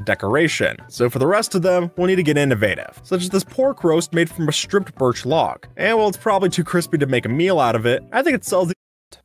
decoration. So for the rest of them, we'll need to get innovative, such as this pork roast made from a stripped birch log. And while it's probably too crispy to make a meal out of it, I think it sells the.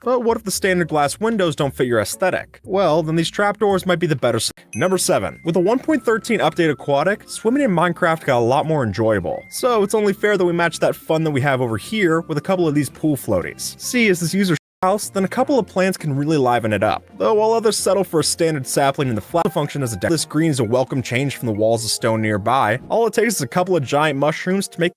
But what if the standard glass windows don't fit your aesthetic? Well, then these trapdoors might be the better. Number 7. With a 1.13 update Aquatic, swimming in Minecraft got a lot more enjoyable. So it's only fair that we match that fun that we have over here with a couple of these pool floaties. See, as this user house, then a couple of plants can really liven it up. Though while others settle for a standard sapling in the flat function as a deck, this green is a welcome change from the walls of stone nearby. All it takes is a couple of giant mushrooms to make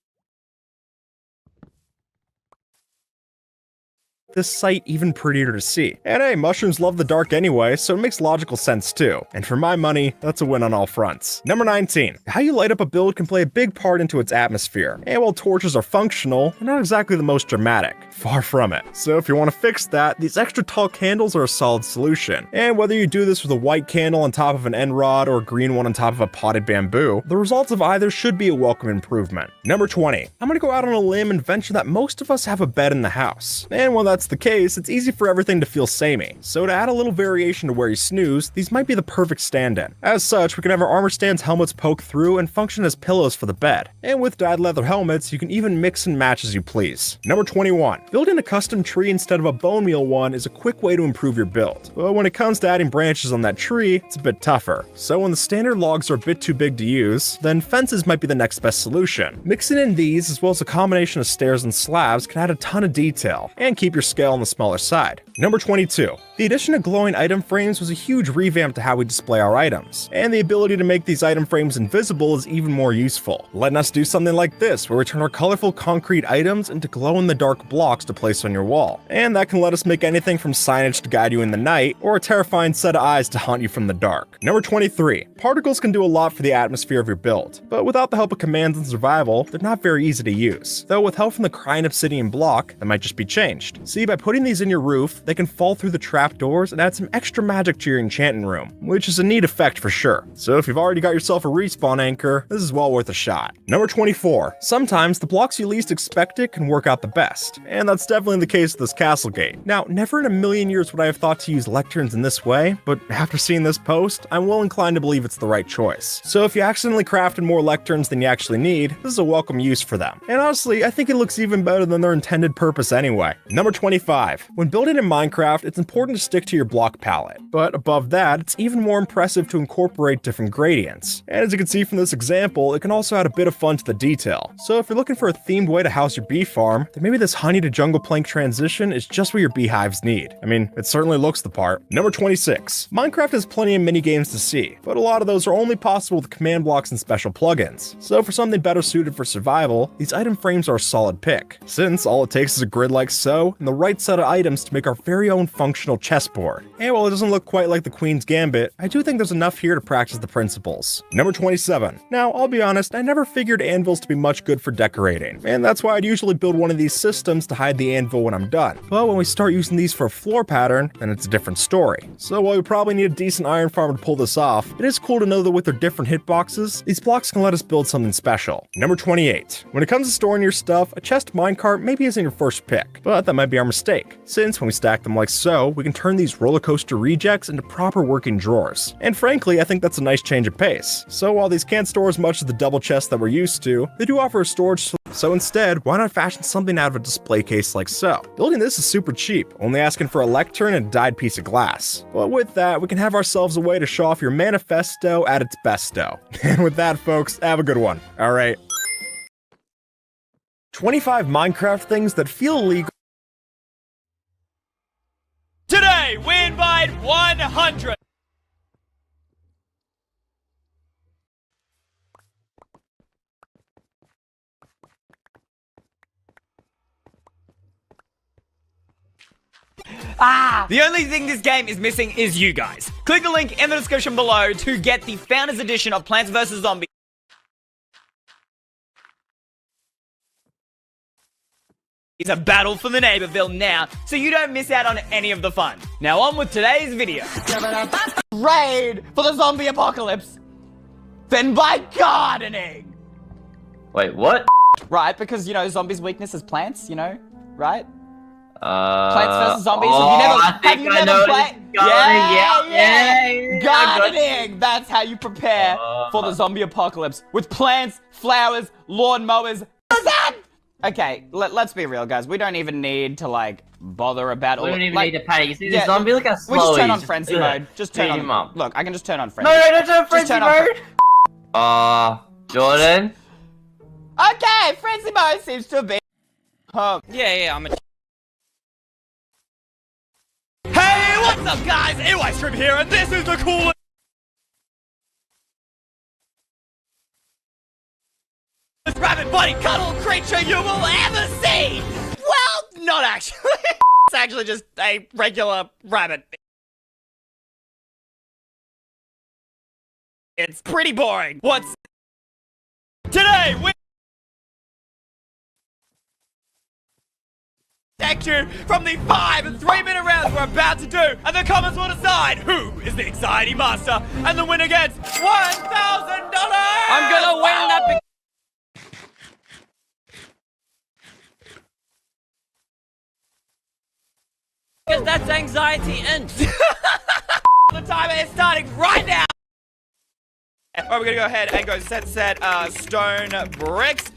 this site even prettier to see. And hey, mushrooms love the dark anyway, so it makes logical sense too. And for my money, that's a win on all fronts. Number 19. How you light up a build can play a big part into its atmosphere. And while torches are functional, they're not exactly the most dramatic. Far from it. So if you want to fix that, these extra tall candles are a solid solution. And whether you do this with a white candle on top of an end rod or a green one on top of a potted bamboo, the results of either should be a welcome improvement. Number 20. I'm gonna go out on a limb and venture that most of us have a bed in the house. And while that's the case, it's easy for everything to feel samey. So to add a little variation to where you snooze, these might be the perfect stand-in. As such, we can have our armor stands helmets poke through and function as pillows for the bed. And with dyed leather helmets, you can even mix and match as you please. Number 21. Building a custom tree instead of a bone meal one is a quick way to improve your build. But when it comes to adding branches on that tree, it's a bit tougher. So when the standard logs are a bit too big to use, then fences might be the next best solution. Mixing in these, as well as a combination of stairs and slabs, can add a ton of detail, and keep your scale on the smaller side. Number 22. The addition of glowing item frames was a huge revamp to how we display our items, and the ability to make these item frames invisible is even more useful, letting us do something like this, where we turn our colorful concrete items into glow-in-the-dark blocks to place on your wall. And that can let us make anything from signage to guide you in the night, or a terrifying set of eyes to haunt you from the dark. Number 23. Particles can do a lot for the atmosphere of your build, but without the help of commands and survival, they're not very easy to use. Though with help from the crying obsidian block, that might just be changed. See, by putting these in your roof, they can fall through the trapdoors and add some extra magic to your enchanting room, which is a neat effect for sure. So if you've already got yourself a respawn anchor, this is well worth a shot. Number 24. Sometimes the blocks you least expect it can work out the best, and that's definitely the case with this castle gate. Now, never in a million years would I have thought to use lecterns in this way, but after seeing this post, I'm well inclined to believe it's the right choice. So if you accidentally crafted more lecterns than you actually need, this is a welcome use for them. And honestly, I think it looks even better than their intended purpose anyway. Number 25. When building in Minecraft, it's important to stick to your block palette, but above that, it's even more impressive to incorporate different gradients. And as you can see from this example, it can also add a bit of fun to the detail. So if you're looking for a themed way to house your bee farm, then maybe this honey to jungle plank transition is just what your beehives need. I mean, it certainly looks the part. Number 26. Minecraft has plenty of mini games to see, but a lot of those are only possible with command blocks and special plugins. So for something better suited for survival, these item frames are a solid pick, since all it takes is a grid like so, and the right set of items to make our very own functional chessboard. And while it doesn't look quite like the Queen's Gambit, I do think there's enough here to practice the principles. Number 27. Now, I'll be honest, I never figured anvils to be much good for decorating, and that's why I'd usually build one of these systems to hide the anvil when I'm done. But when we start using these for a floor pattern, then it's a different story. So while we probably need a decent iron farm to pull this off, it is cool to know that with their different hitboxes, these blocks can let us build something special. Number 28. When it comes to storing your stuff, a chest minecart maybe isn't your first pick, but that might be our mistake, since when we stack them like so, we can turn these roller coaster rejects into proper working drawers. And frankly, I think that's a nice change of pace. So while these can't store as much as the double chests that we're used to, they do offer a storage. So instead, why not fashion something out of a display case like so? Building this is super cheap, only asking for a lectern and a dyed piece of glass. But with that, we can have ourselves a way to show off your manifesto at its besto. And with that, folks, have a good one. Alright. 25 Minecraft things that feel illegal. Today, we invite 100. The only thing this game is missing is you guys. Click the link in the description below to get the Founders Edition of Plants vs. Zombies. It's a battle for the neighborville now, so you don't miss out on any of the fun. Now on with today's video. Raid for the zombie apocalypse. Then by gardening. Wait, what? Right, because, you know, zombies' weakness is plants, you know, right? Plants vs Zombies. Have you never played? Yeah. Gardening. That's how you prepare for the zombie apocalypse with plants, flowers, lawnmowers. Okay, let's be real, guys. We don't even need to like bother about all. We don't even like, need to panic. You see the zombie? Look how slow we just turn he on is. frenzy mode. Just turn Him on. up. Look, I can just turn on frenzy. No, don't turn frenzy Just mode. Jordan. Okay, frenzy mode seems to be. Yeah, I'm a. Hey, what's up, guys? Ice Cream here, and this is the coolest rabbit buddy cuddle creature you will ever see! Well, not actually. It's actually just a regular rabbit. It's pretty boring. What's... Today, we... Action from the 5 and 3-minute rounds we're about to do, and the comments will decide who is the anxiety master, and the winner gets $1,000! I'm gonna win that. Because that's anxiety and. The timer is starting right now! Alright, we're gonna go ahead and go set stone bricks.